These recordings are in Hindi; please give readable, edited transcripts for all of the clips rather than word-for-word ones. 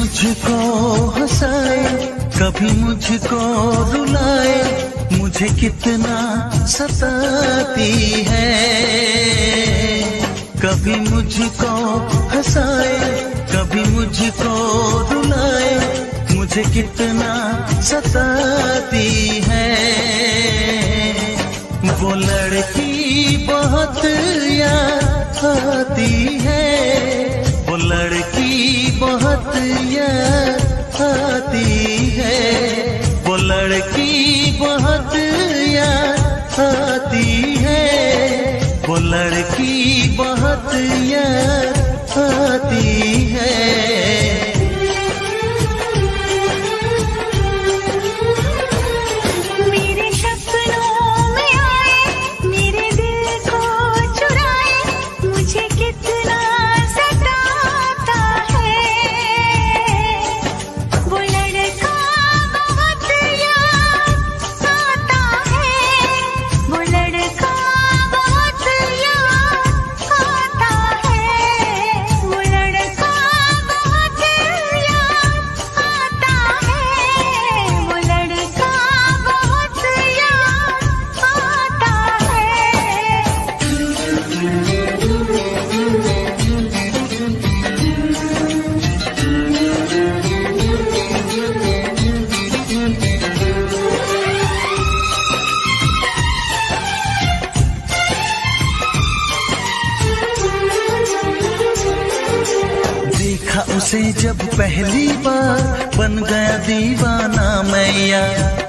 मुझको हंसाए, कभी मुझको रुलाए, मुझे कितना सताती है। कभी मुझको हंसाए, कभी मुझको रुलाए, मुझे कितना सताती है। वो लड़की बहुत याद आती है, वो लड़की बहुत याद आती है, वो लड़की बहुत याद आती है, वो लड़की बहुत याद आती है। उसे जब पहली बार बन गया दीवाना मैया,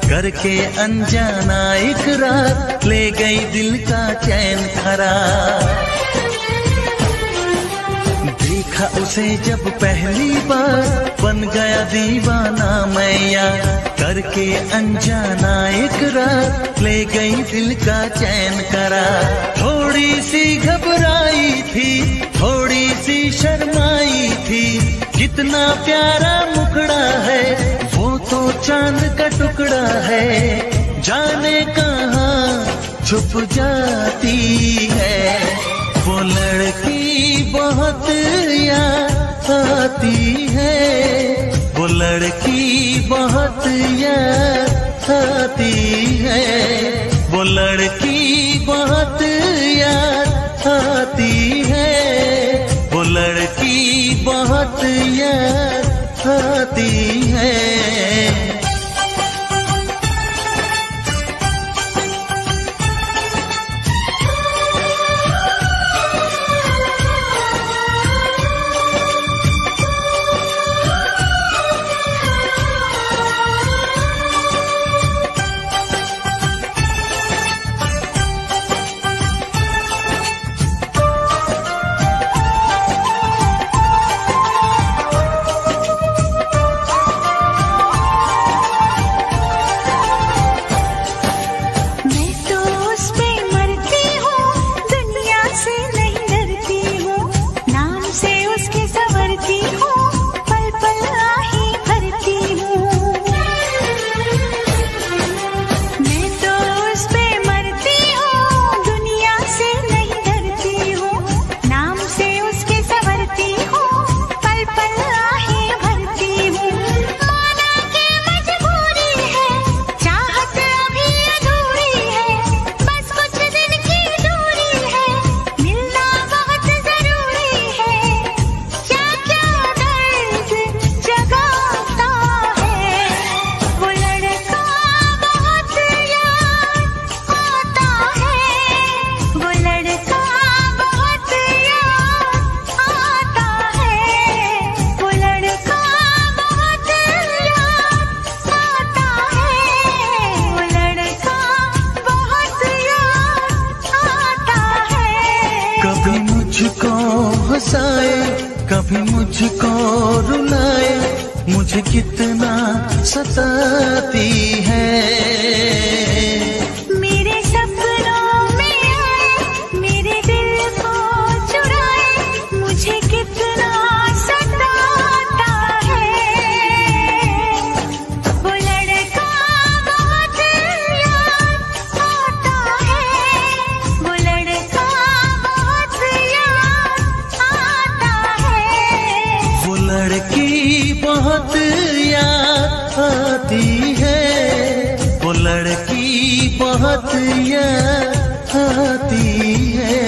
करके अनजाना इकरार ले गई दिल का चैन खराब। देखा उसे जब पहली बार बन गया दीवाना मैया, करके अनजाना इकरार ले गई दिल का चैन करार। थोड़ी सी घबराई थी, थोड़ी सी शर्माई थी, कितना प्यारा मुखड़ा है, वो तो चांद का टुकड़ा है, जाने कहाँ छुप जाती है। वो लड़की बहुत याद आती है, वो लड़की बहुत याद आती है, वो लड़की बहुत याद आती है, वो लड़की बहुत याद आती है। मुझको हंसाए, कभी मुझको रुलाए, मुझे कितना सताती है। मेरे सपनों में आए, मेरे दिल को चुराए, मुझे कितना सताता है। वो लड़का बहुत याद आता है, वो लड़का बहुत याद आता है। वो लड़की बहुत याद आती है, वो लड़की बहुत याद आती है।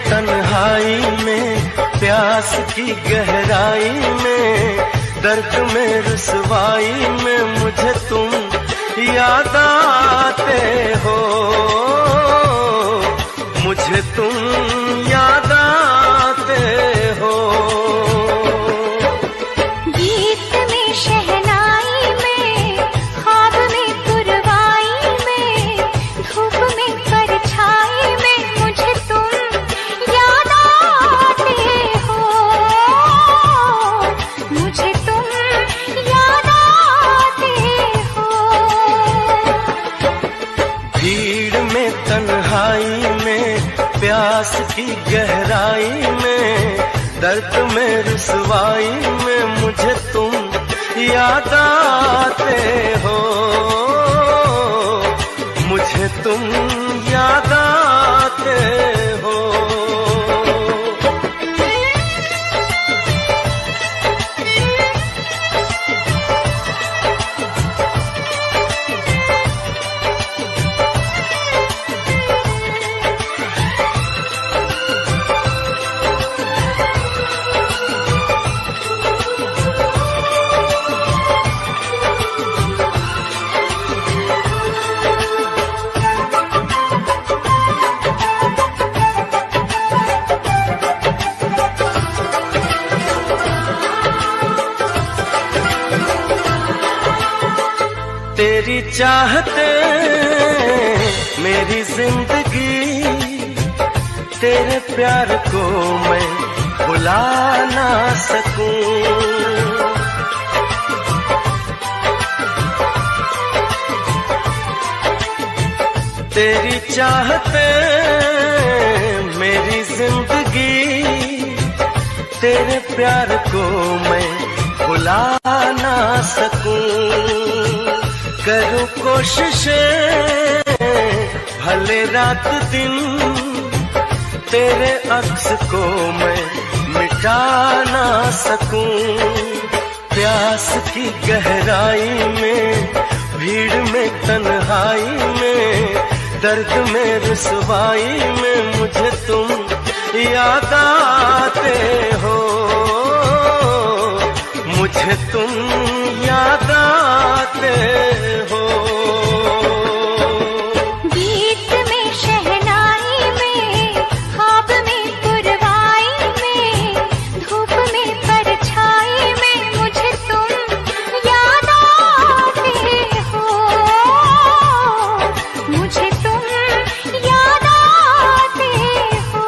तन्हाई में, प्यास की गहराई में, दर्द में रुसवाई में मुझे तुम याद आते हो, मुझे तुम याद आते हो। गीत में शहनाई में, ख्वाब में पुरवाई में, धूप में परछाई में मुझे तुम याद आते हो, मुझे तुम याद आते हो। भीड़ में तन्हाई में, प्यास की गहराई में, दर्द में रुसवाई में मुझे तुम याद आते हो, मुझे तुम याद आते हो। तेरी चाहते मेरी जिंदगी, तेरे प्यार को मैं भुला ना सकूं। तेरी चाहते मेरी जिंदगी, तेरे प्यार को मैं भुला ना सकूं। करूं कोशिशें भले रात दिन, तेरे अक्स को मैं मिटा ना सकूं। प्यास की गहराई में, भीड़ में तन्हाई में, दर्द में रुसवाई में मुझे तुम याद आते हो, मुझे तुम याद आते हो। गीत में शहनाई में, ख्वाब में पुरवाई में, धूप में परछाई में मुझे तुम याद आते हो, मुझे तुम याद आते हो।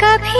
कभी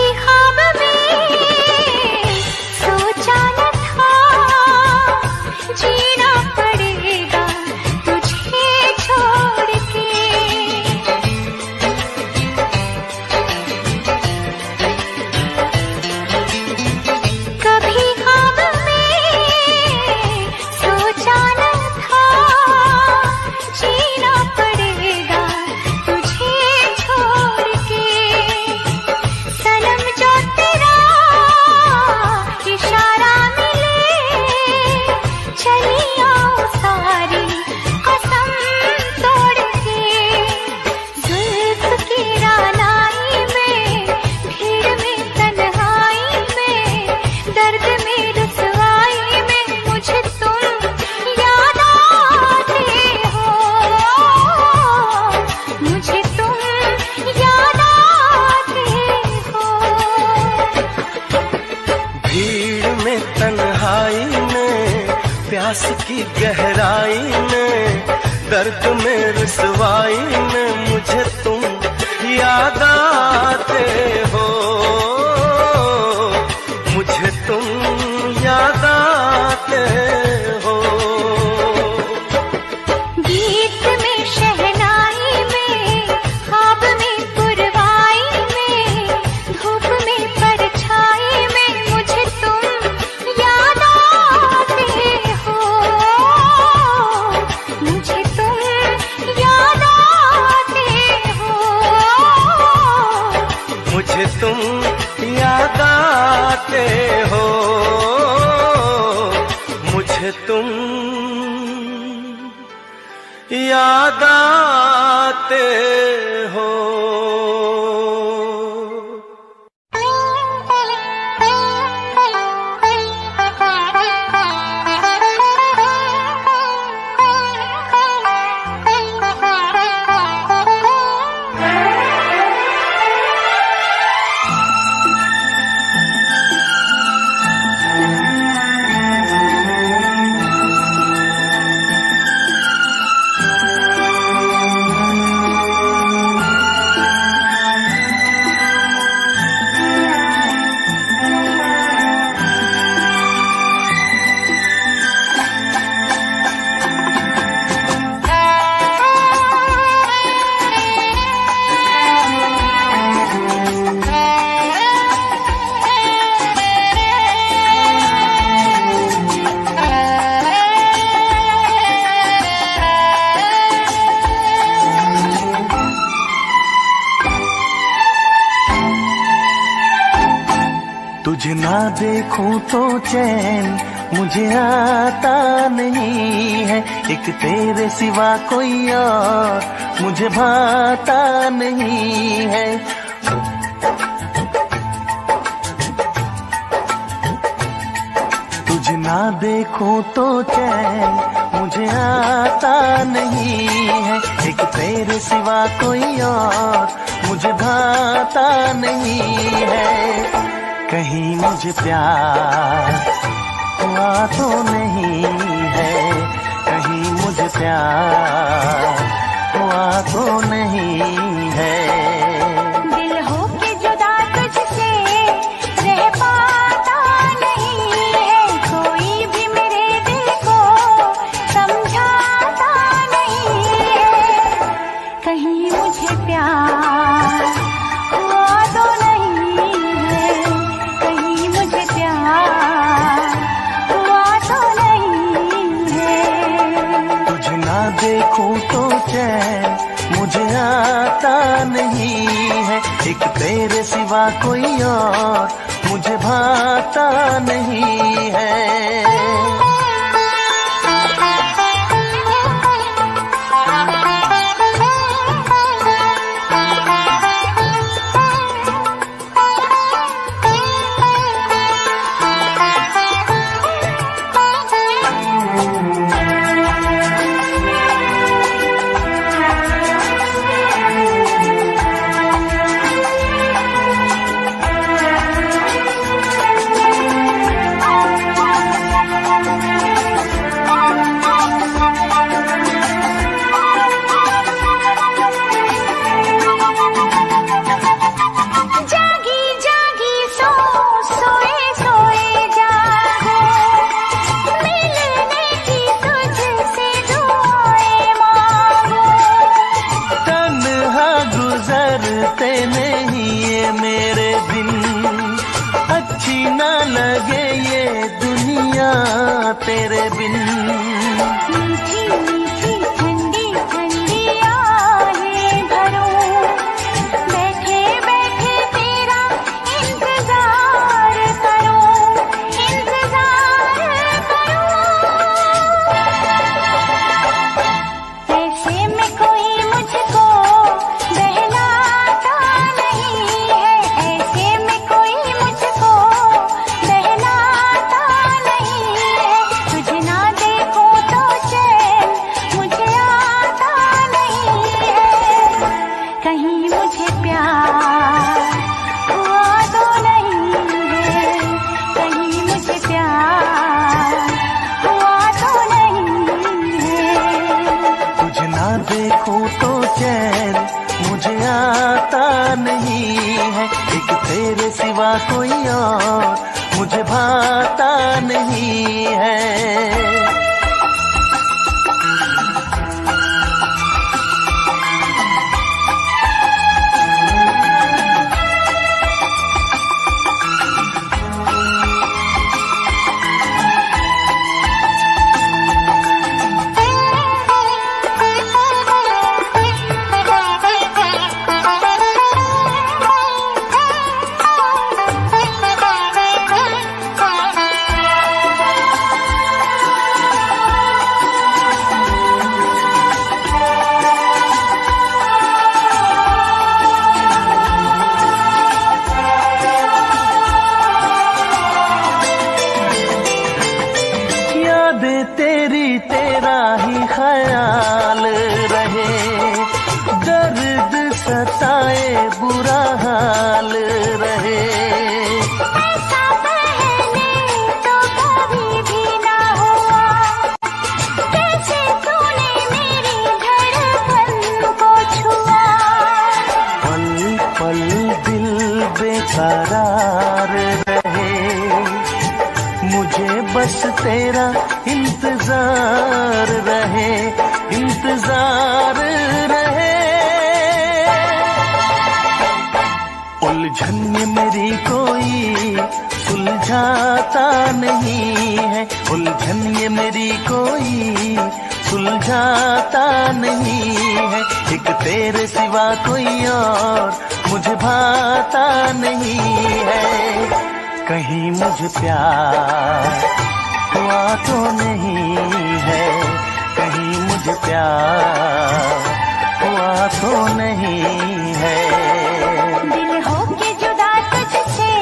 प्यास की गहराई में, दर्द में रुसवाई में मुझे तुम याद आते हो, मुझे तुम याद आते हो। गीत में शहनाई में, ख्वाब में पुरवाई में, धूप में परछाई में मुझे तुम याद आते हो, मुझे तुम याद आते हो, मुझे तुम याद आते हो, मुझे तुम याद आते हो। तुझे ना देखूं तो चैन मुझे आता नहीं है, एक तेरे सिवा कोई और मुझे भाता नहीं है। तुझे ना देखूं तो चैन मुझे आता नहीं है, एक तेरे सिवा कोई और मुझे भाता नहीं है। कहीं मुझे प्यार हुआ तो नहीं है, कहीं मुझे प्यार हुआ तो नहीं है। दिल हो के जुदा तुझसे रह पाता नहीं है, कोई भी मेरे दिल को समझाता नहीं है। कहीं मुझे प्यार हुआ तो नहीं है, कहीं मुझे प्यार हुआ तो नहीं है। तुझे ना देखूं तो चैन मुझे आता नहीं है, एक तेरे सिवा कोई और मुझे भाता नहीं है। तेरे बिन मीठी मीठी ठंडी ठंडी आहें भरूं, बैठे बैठे तेरा इंतजार करूं, इंतजार करूं। ऐसे में कोई मुझको बहलाता नहीं है, ऐसे में कोई मुझको बहलाता नहीं है। तुझे ना दे है, एक तेरे सिवा कोई और मुझे भाता नहीं है। तेरी तेरा ही ख्याल रहे, दर्द सताए बुरा हाल रहे। ऐसा पहले तो कभी भी ना हुआ, कैसे तूने मेरी धड़कन को छुआ। पल पल दिल बेकरार रहे, मुझे बस तेरा इंतजार रहे, इंतजार रहे। उलझन ये मेरी कोई सुलझाता नहीं है, उलझन ये मेरी कोई सुलझाता नहीं है, एक तेरे सिवा कोई और मुझे भाता नहीं है। कहीं मुझे प्यार हुआ तो नहीं है, कहीं मुझे प्यार हुआ तो नहीं है। दिल होके जुदा तुझसे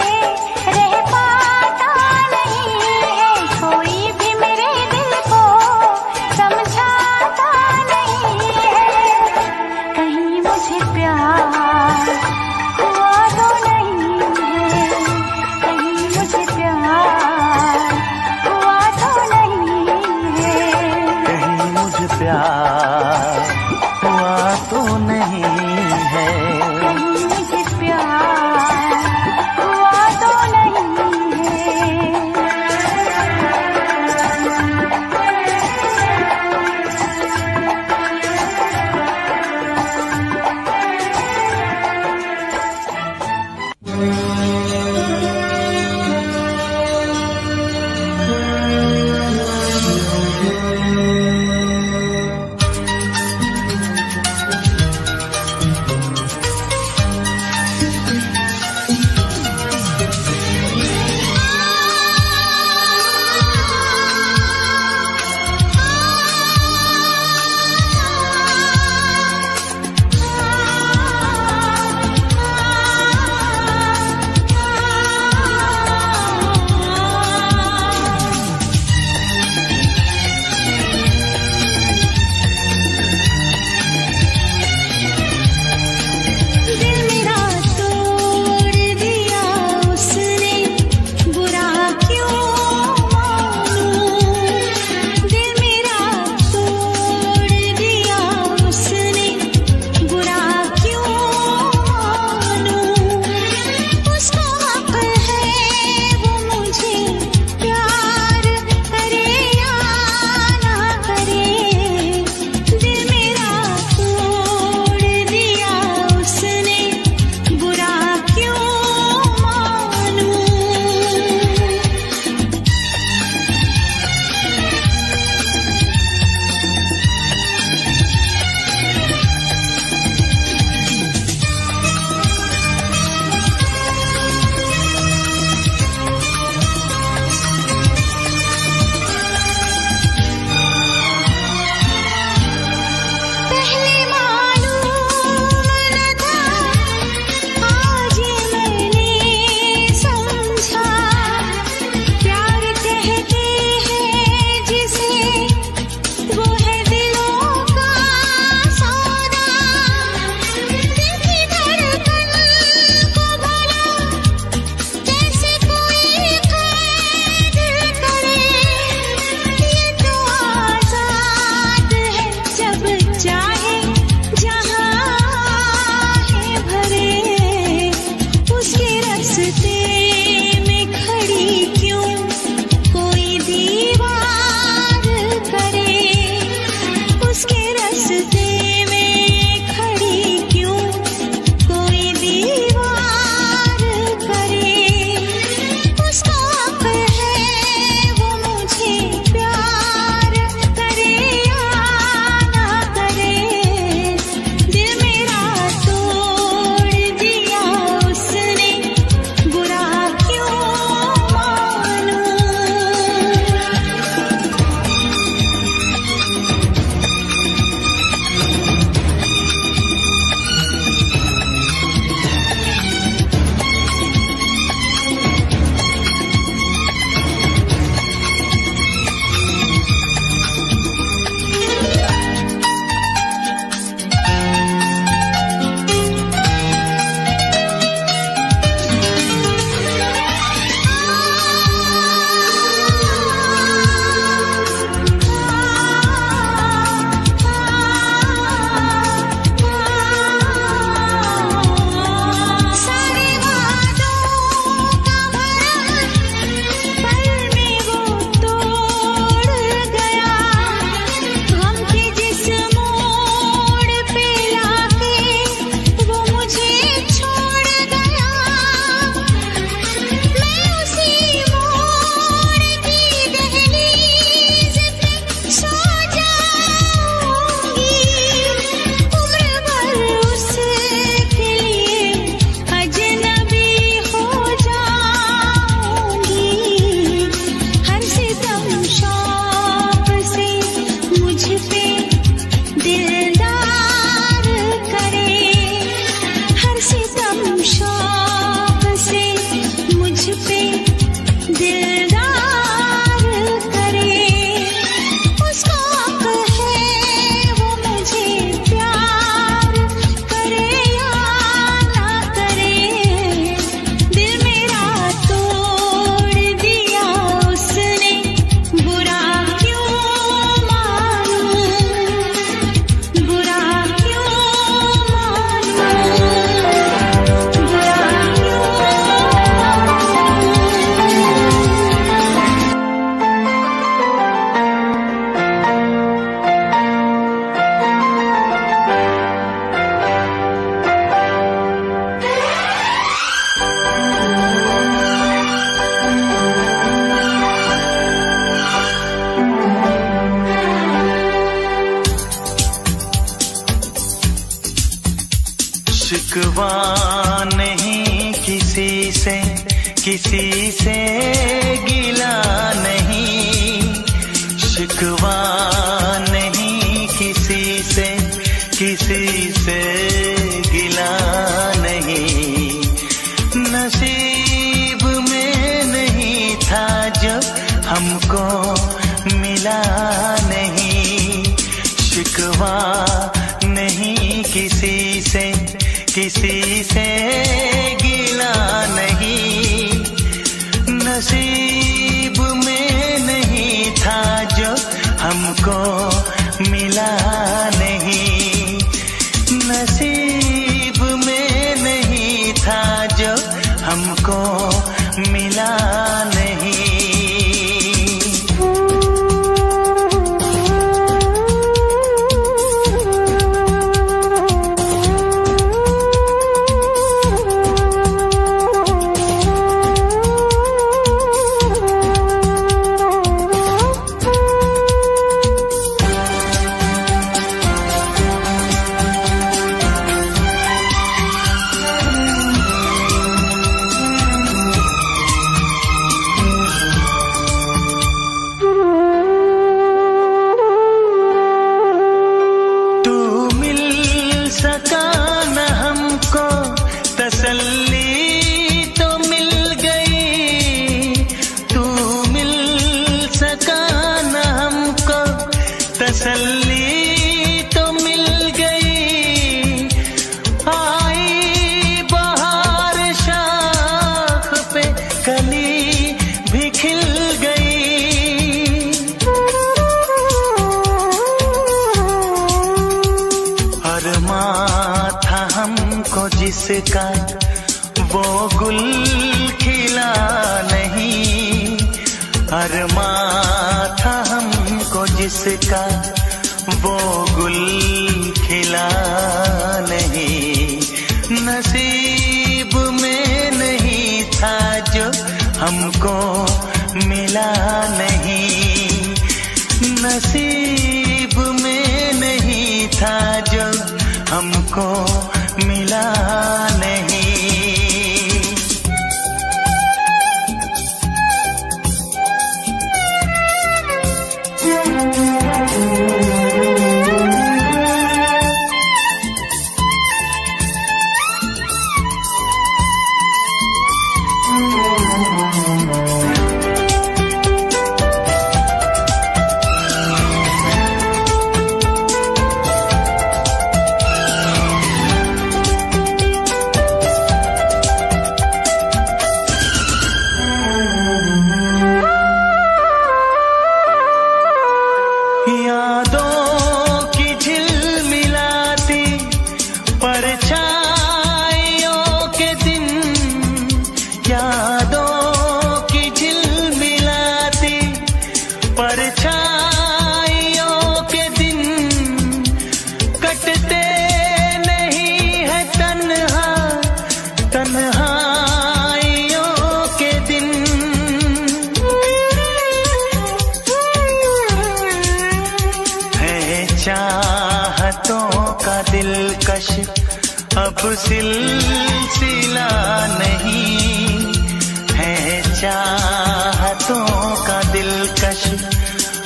रह पाता नहीं है, कोई भी मेरे दिल को समझाता नहीं है। कहीं मुझे प्यार हुआ तो नहीं है, कहीं मुझे प्यार हुआ तो नहीं है। कहीं मुझे प्यार हुआ तो नहीं है, कहीं मुझे प्यार हुआ तो नहीं है। किसी से गिला नहीं, शिकवा नहीं किसी से, किसी से गिला नहीं। नसीब में नहीं था जो हमको मिला नहीं, शिकवा नहीं किसी से, किसी से गिला नहीं। नसीब में नहीं था जो हमको मिला नहीं, नसीब में नहीं था जो हमको मिला नहीं। तसल्ली तो मिल गई, तू मिल सका न हमको, तसल्ली तो मिल गई। आई बहार शाख पे कली भी खिल गई। अरमां था हमको जिसका वो गुल खिला नहीं, अरमां था हमको जिसका वो गुल खिला नहीं। नसीब में नहीं था जो हमको मिला नहीं, नसीब में नहीं था जो हमको मिला नहीं। यादों की झिलमिलाती परछाइयों के दिन, यादों की झिलमिलाती परछाइयों के दिन, कटते नहीं है तन्हा तन्हाइयों के दिन। चाहतों का दिलकश अब सिलसिला नहीं है, चाहतों का दिलकश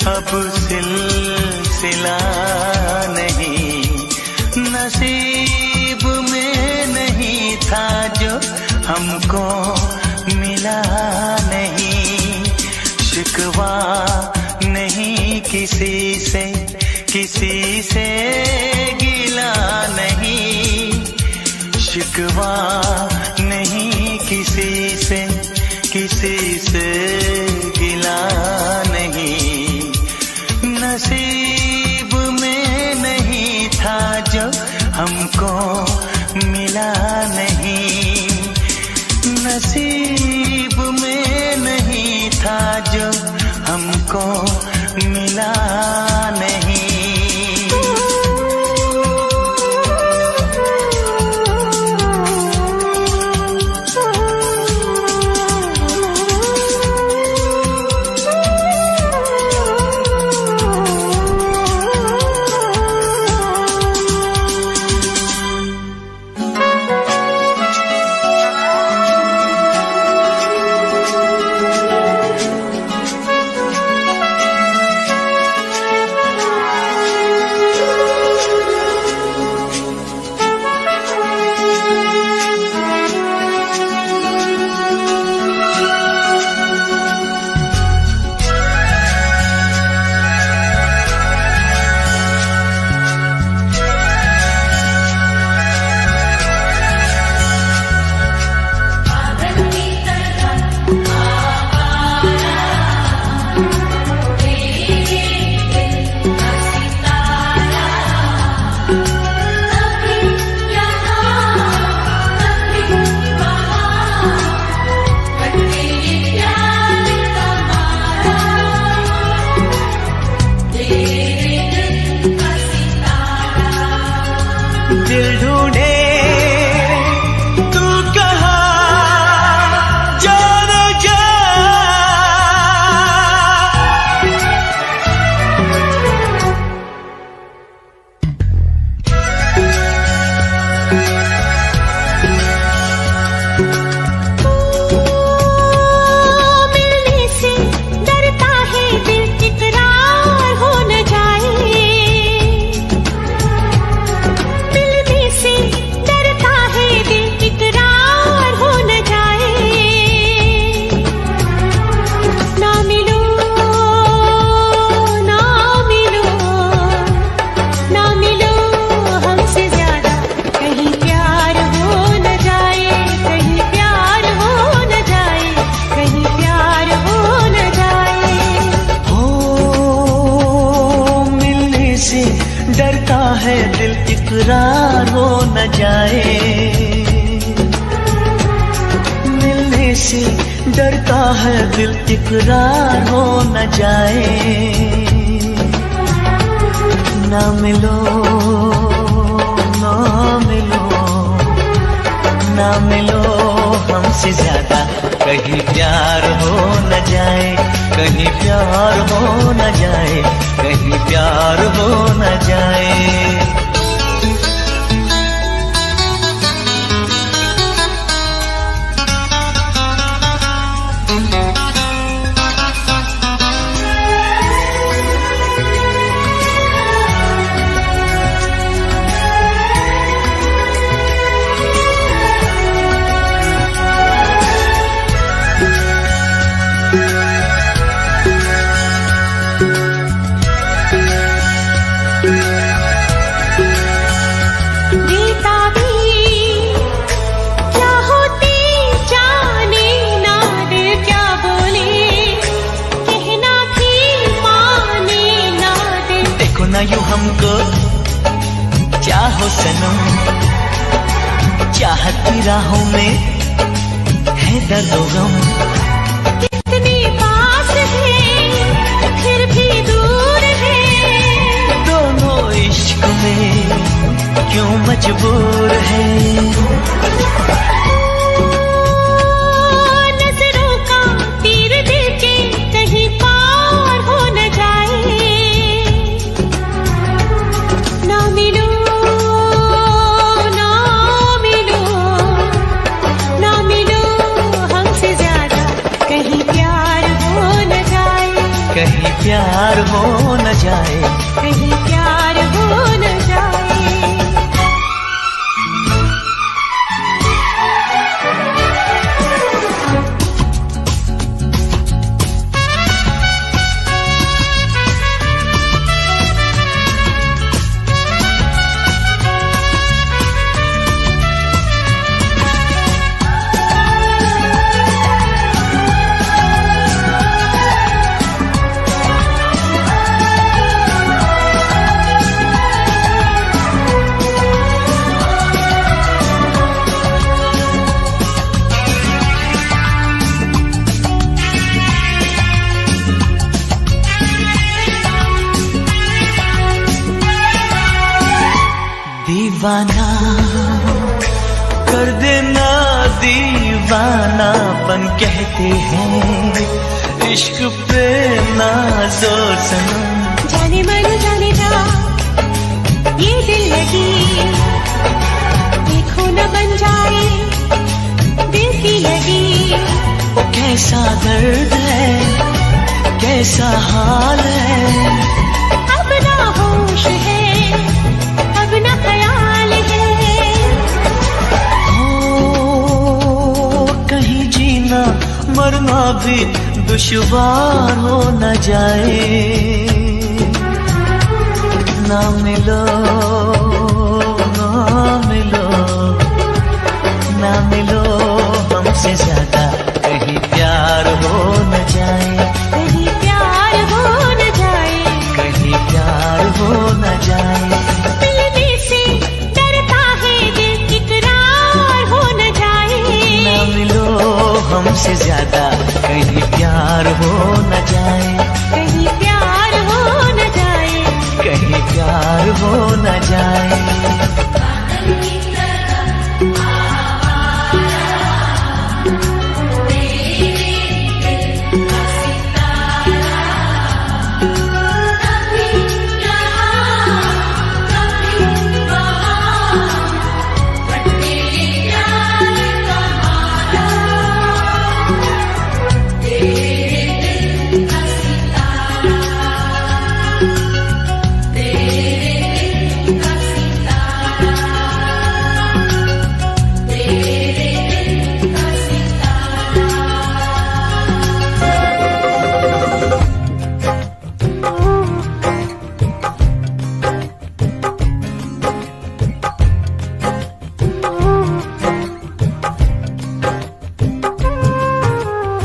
अब सिलसिला नहीं। नसीब में नहीं था जो हमको मिला नहीं, शिकवा नहीं किसी से, किसी से गिला नहीं, शिकवा नहीं किसी से, किसी से गिला नहीं। नसीब में नहीं था जो हमको मिला नहीं, नसीब में नहीं था जो हमको मिला नहीं। इकरार हो न जाए, मिलने से डरता है दिल इकरार हो न जाए। ना मिलो ना मिलो ना मिलो हमसे ज्यादा, कहीं प्यार हो न जाए, कहीं प्यार हो न जाए, कहीं प्यार हो न जाए। यूं हमको चाहो सनम, चाहत की राहों में है दर्द और गम। कितनी पास है फिर भी दूर है, दोनों इश्क में क्यों मजबूर है। नजरों का तीर दिल के कहीं पार हो न जाए। ना मिलो ना मिलो ना मिलो हमसे ज्यादा, कहीं प्यार हो न जाए, कहीं प्यार हो न जाए, कहीं प्यार हो न जाए। दीवाना कर देना, दीवानापन कहते हैं इश्क पे नाज़ोर सनम। जाने मन जाने जा ये दिल लगी, देखो न बन जाए दिल की लगी। वो कैसा दर्द है, कैसा हाल है, अब ना होश है, अब ना ख्याल है। हो कहीं जीना मरना भी दुश्वार हो न जाए। ना मिलो ना मिलो ना मिलो हमसे ज्यादा, कहीं प्यार हो न जाए, कहीं प्यार हो न जाए, कहीं प्यार हो न जाए। मिलने से डरता है दिल इकरार हो न जाए। ना मिलो हमसे ज्यादा, कहीं प्यार हो न जाए, कहीं प्यार हो न जाए, कहीं प्यार हो न जाए।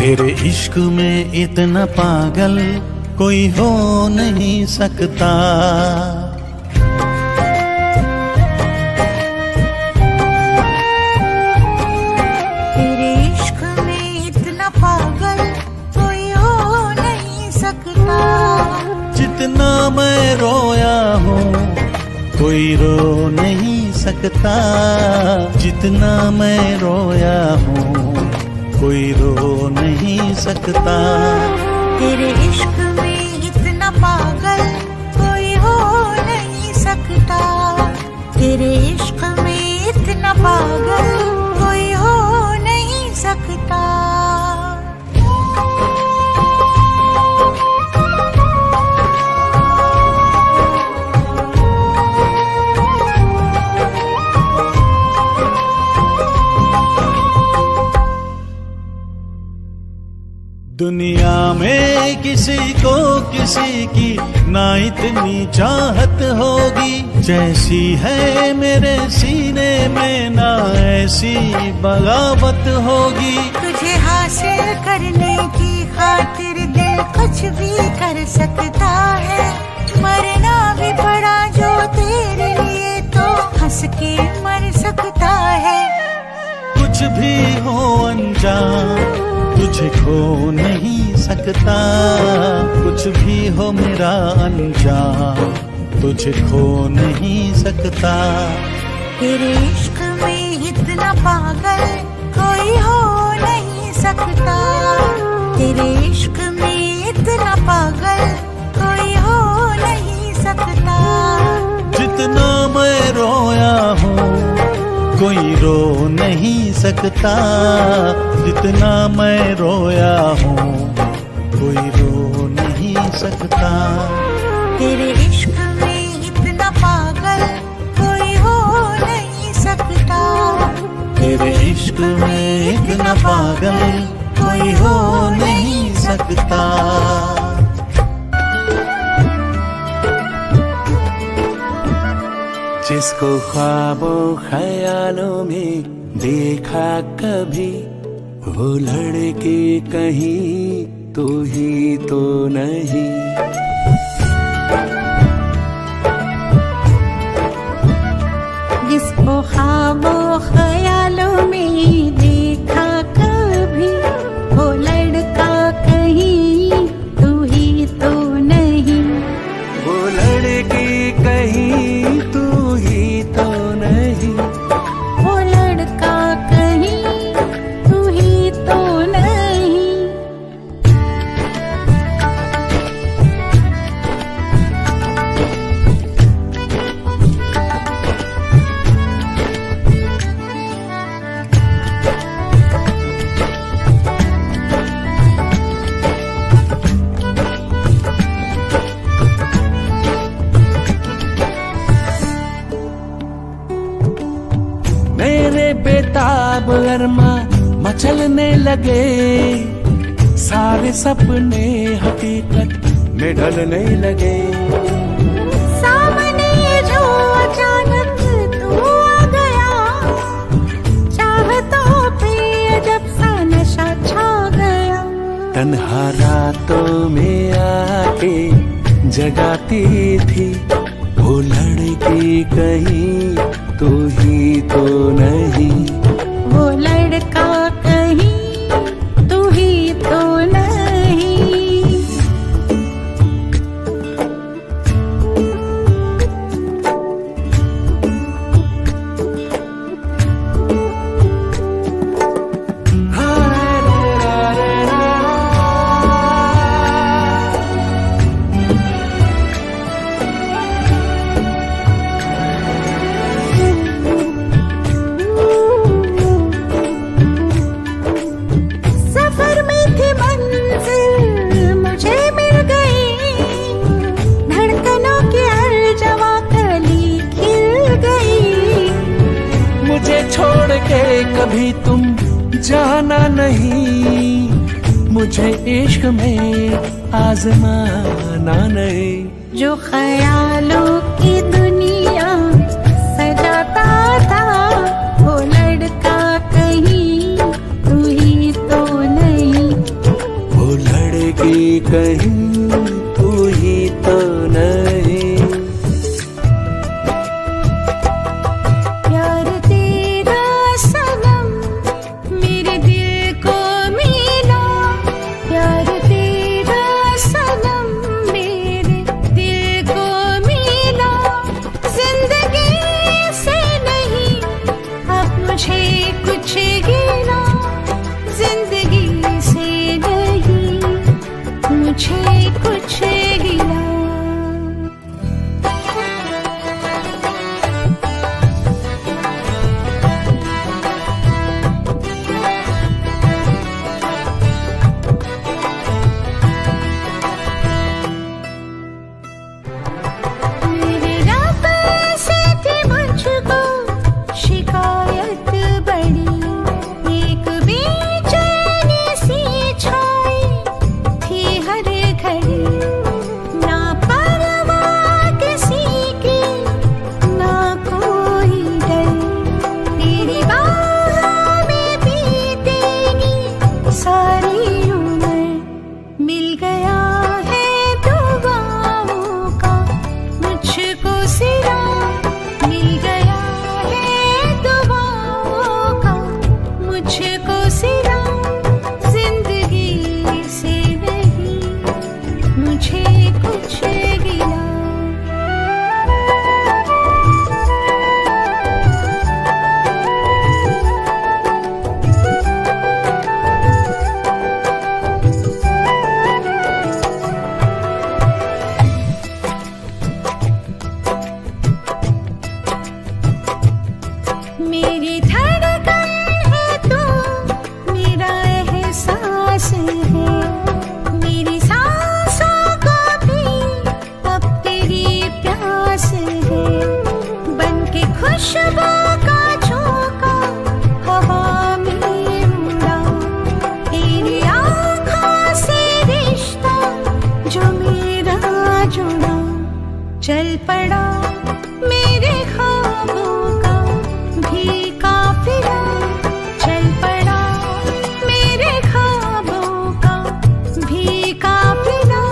तेरे इश्क में इतना पागल कोई हो नहीं सकता। जितना मैं रोया हूँ कोई रो नहीं सकता, जितना मैं रोया हूँ कोई रो नहीं सकता। तेरे इश्क में इतना पागल कोई हो नहीं सकता, तेरे इश्क में इतना पागल कोई हो नहीं सकता। दुनिया में किसी को किसी की ना इतनी चाहत होगी, जैसी है मेरे सीने में ना ऐसी बगावत होगी। तुझे हासिल करने की खातिर दिल कुछ भी कर सकता है, मरना भी पड़ा जो तेरे लिए तो हंस के मर सकता है। कुछ भी हो अनजान तुझे खो नहीं सकता, कुछ भी हो मेरा अनजान तुझे खो नहीं सकता। तेरे इश्क में इतना पागल कोई हो नहीं सकता, तेरे इश्क में इतना पागल कोई हो नहीं सकता। जितना मैं रोया हूँ कोई रो नहीं सकता, जितना मैं रोया हूँ कोई रो नहीं सकता। तेरे इश्क में इतना पागल कोई हो नहीं सकता, तेरे इश्क में इतना पागल कोई हो नहीं सकता। जिसको ख्वाबों ख्यालों में देखा कभी, वो लड़के कहीं तो ही तो नहीं। जिसको ख्वाबों ख्यालों में देखा कभी, वो लड़का कहीं तू ही तो नहीं। वो लड़की कहीं तू ही तो नहीं, वो लड़का कहीं तू ही तो नहीं। मेरे बेताब अरमा मचलने लगे, सारे सपने हकीकत में ढलने लगे। सामने जो अचानक तू आ गया, चाहतों पे जब सा नशा छा गया। तन्हा रातों में आके जगाती थी, वो लड़की कहीं तू ही तो नहीं। वो लड़का कहीं तू ही तो नहीं। सफर में थी मंजिल मुझे मिल गई, धड़कनों की हर जवा कली खिल गई। मुझे छोड़ के कभी तुम जाना नहीं, मुझे इश्क में आजमाना नहीं। जो ख्यालों की दुनिया सजाता था, वो लड़का कहीं तू ही तो नहीं। वो लड़की कहीं तू ही तो नहीं। प्यार तेरा सनम मेरे दिल को मिला, प्यार तेरा सनम मेरे मुझे कुछ गिला। मेरे रब से थी मुझको शिकायत बड़ी, एक बेचैनी सी छाई थी हर घड़ी। ना परवाह किसी की, ना कोई डर, तेरी बाहों में बीतेगी सारी उम्र। मिल गया है दुआओं का मुझको सिरा, मिल गया है दुआओं का मुझको सिरा। जिंदगी से नहीं मुझे कुछ गिला। मेरी धड़कन है तू, मेरा एहसास है, मेरी सांसों को भी अब तेरी प्यास है। बन के खुशबू का झोंका हवा में उड़ा, तेरी आँखों से रिश्ता जो मेरा जुड़ा। चल पड़ा मेरे ख्वाबों का भी काफिला, चल पड़ा मेरे ख्वाबों का भी काफिला।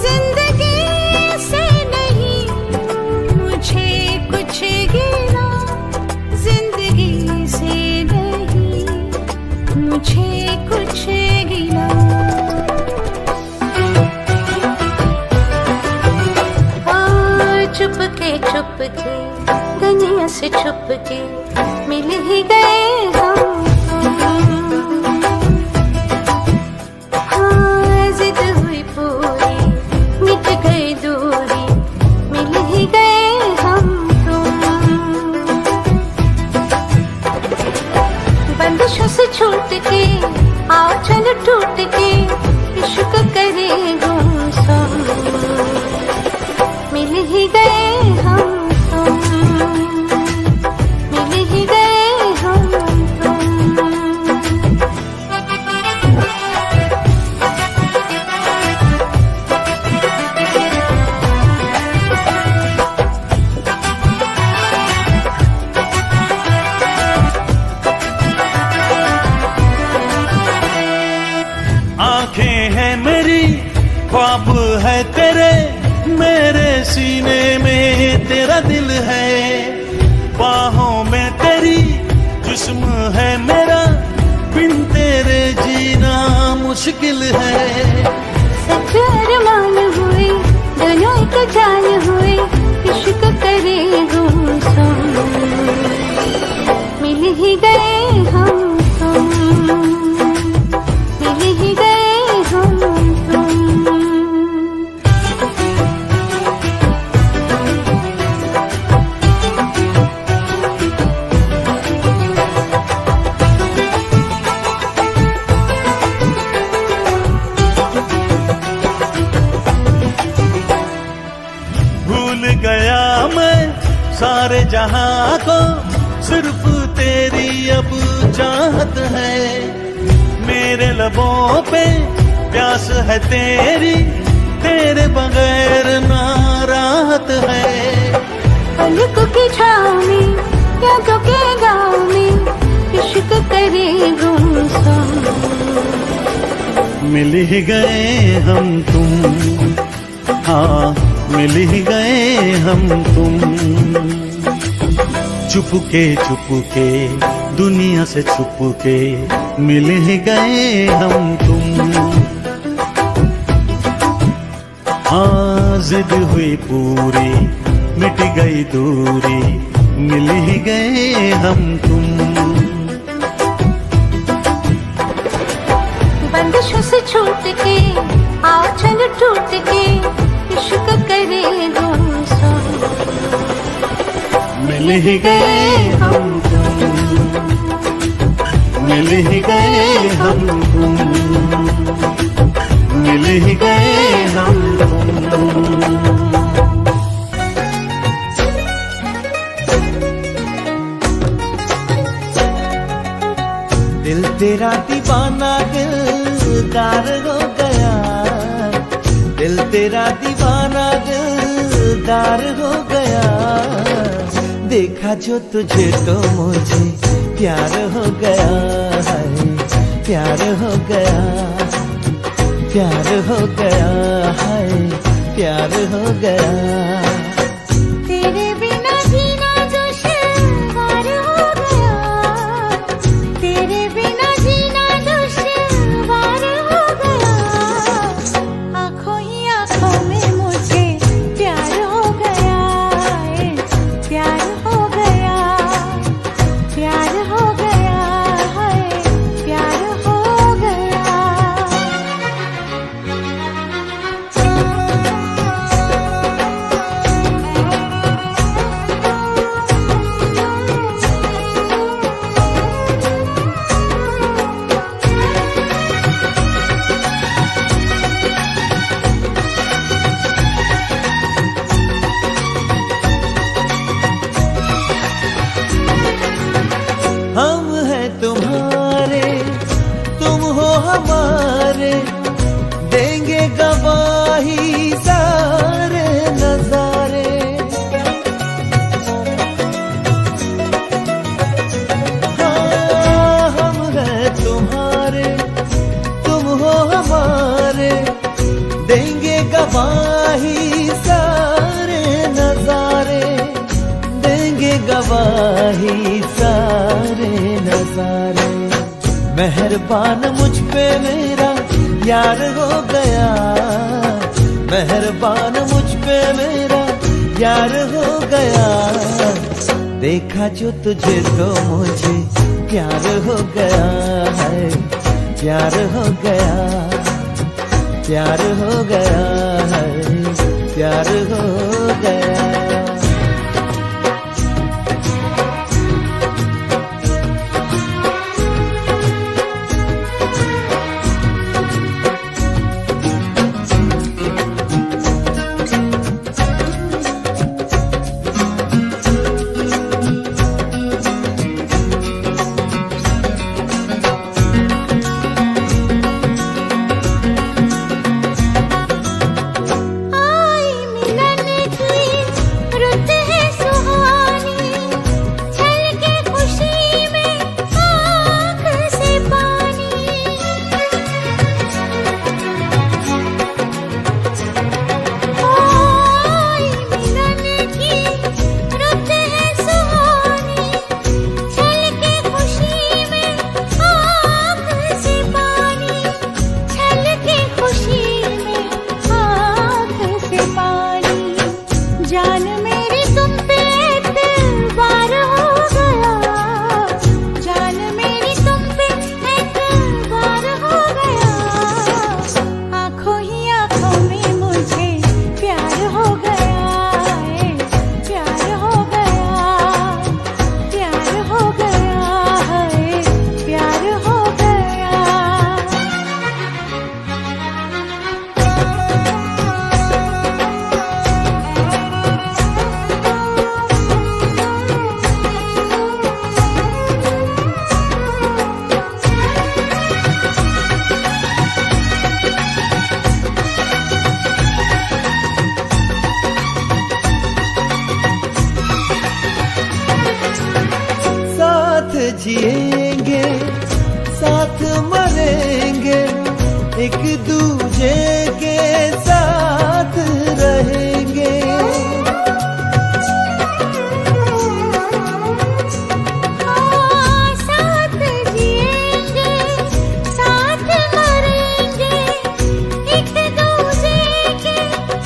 जिंदगी से नहीं मुझे कुछ गिला, जिंदगी से नहीं मुझे कुछ गिला। चुपके दुनिया से छुपके मिल ही गए हम। हाँ, जिद हुई पूरी मिट गई दूरी, मिल ही गए हम तुम। बंदिशों से छूट के आओ चलो टूट के इश्क करे गुमसुम। मिल ही गए हम तुम, मिल ही गए हम तुम। आंखें हैं मेरी, ख्वाब है तेरे, मेरे सीने में तेरा दिल है। बाहों में तेरी जिस्म है मेरा, बिन तेरे जीना मुश्किल है। सच अरमान हुए दोनों एक जान हुए, इश्क करे गुमसुम। मिल ही गए हम तुम, मिल ही गए हम तुम। भूल गया मैं सारे जहां को, सिर्फ तेरी अब चाहत है। मेरे लबों पे प्यास है तेरी, तेरे बगैर ना राहत है। पलकों की छाँव में यादों के गाँव में इश्क करे गुमसुम। मिल ही गए हम तुम, हाँ मिल ही गए हम तुम। चुपके दुनिया से छुपके मिल ही गए हम तुम। हाँ, जिद हुई पूरी मिट गई दूरी, मिल ही गए हम तुम। बंदिशों से छूट के आओ चल टूट के इश्क करे गुमसुम। मिल ही गए हम तुम, मिल ही गए हम तुम, मिल ही गए हम तुम। दिल तेरा दीवाना दिलदार हो गया, दिल तेरा दीवाना दिलदार हो गया। देखा जो तुझे तो मुझे प्यार हो गया है, प्यार हो गया, प्यार हो गया है, प्यार हो गया। तेरे बिना जीना दुश्वार हो गया, तेरे बिना जीना दुश्वार हो गया। आँखों ही आँखों में मुझे प्यार हो गया है, प्यार हो गया, प्यार हो गया है, प्यार हो गया। हम हैं तुम्हारे, तुम हो हमारे, देंगे गवाही सारे नजारे। हाँ, हम हैं तुम्हारे, तुम हो हमारे, देंगे गवाही सारे नजारे, देंगे गवाही सारे नजारे। मेहरबान मुझ पे मेरा यार हो गया, मेहरबान मुझ पे मेरा यार हो गया। देखा जो तुझे तो मुझे प्यार हो गया है, प्यार हो गया, प्यार हो गया है, प्यार हो गया। आई मिलन की रुत है सुहानी, छलके खुशी में आँख से पानी। आई मिलन की रुत है सुहानी, छलके खुशी में आँख से पानी, छलके खुशी में आँख से पानी। जान मेरी तुम पे एतबार हो गया, जान मेरी तुम पे एतबार हो गया। आँखों ही आँखों में मुझे प्यार हो गया है, प्यार हो गया, प्यार हो गया है, प्यार हो गया। साथ जिएंगे, साथ मरेंगे, एक दूजे के साथ रहेंगे। साथ जिएंगे, साथ मरेंगे, एक दूजे के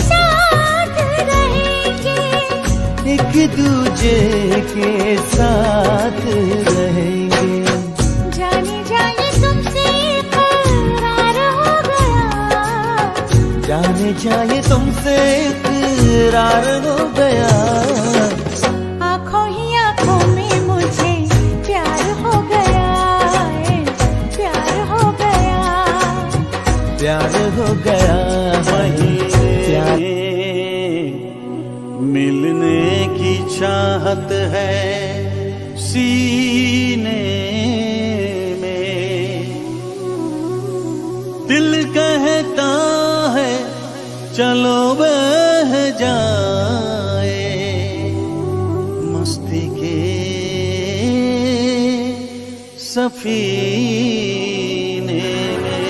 साथ रहेंगे। एक दूजे के साथ रहेंगे। जाने जाने तुमसे इकरार हो गया, जाए तुमसे इकरार हो गया। आँखों ही आँखों में मुझे प्यार हो गया, प्यार हो गया, प्यार हो गया। वहीं मिलने की चाहत है सीने में, दिल कहता है चलो बह जाए मस्ती के सफीने में।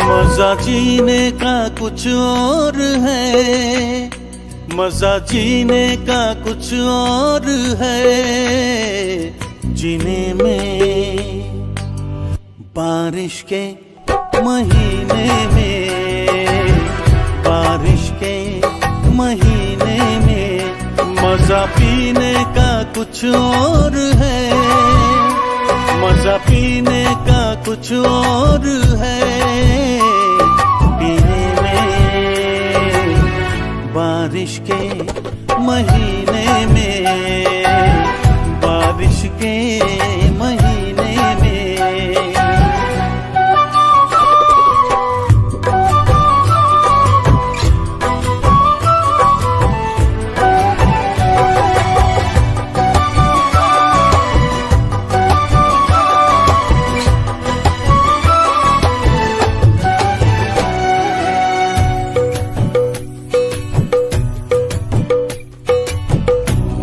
मजा जीने का कुछ और है, मजा जीने का कुछ और है, जीने में बारिश के महीने में, बारिश के महीने में। मजा पीने का कुछ और है, मजा पीने का कुछ और है, पीने में बारिश के महीने में, बारिश के महीने में।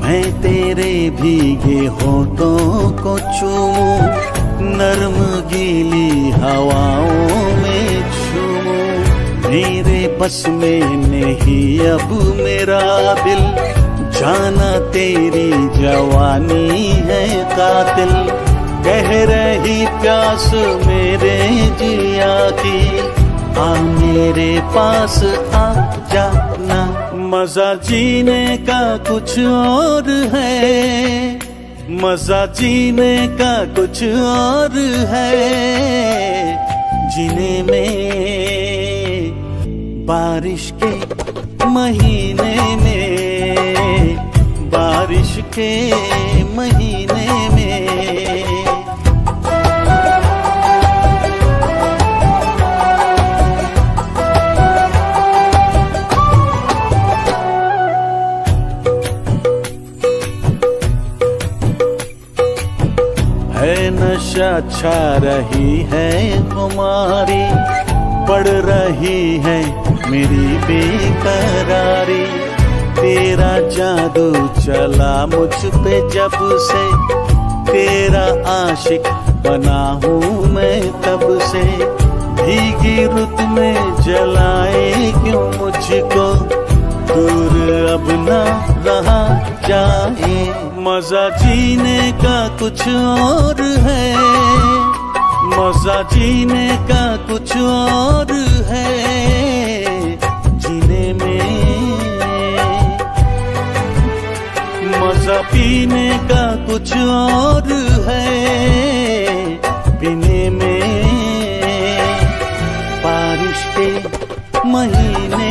मैं तेरे भीगे होठों को चूमूं, नर्म गीली हवाओं में झूमूं। मेरे बस में नहीं अब मेरा दिल, जाना तेरी जवानी है कातिल। कह रही प्यास मेरे जिया की, आ मेरे पास आ जाना। मजा जीने का कुछ और है, मजा जीने का कुछ और है, जीने में बारिश के महीने में, बारिश के महीने में। है नशा छा रही है खुमारी, बढ़ रही है मेरी बेकरारी। तेरा जादू चला मुझ पे जब से, तेरा आशिक बना हूँ मैं तब से। भीगी रुत में जलाए क्यों मुझको, दूर अब न रहा जाए। मजा जीने का कुछ और है, मजा जीने का कुछ और है, जीने में मजा पीने का कुछ और है, पीने में बारिश के महीने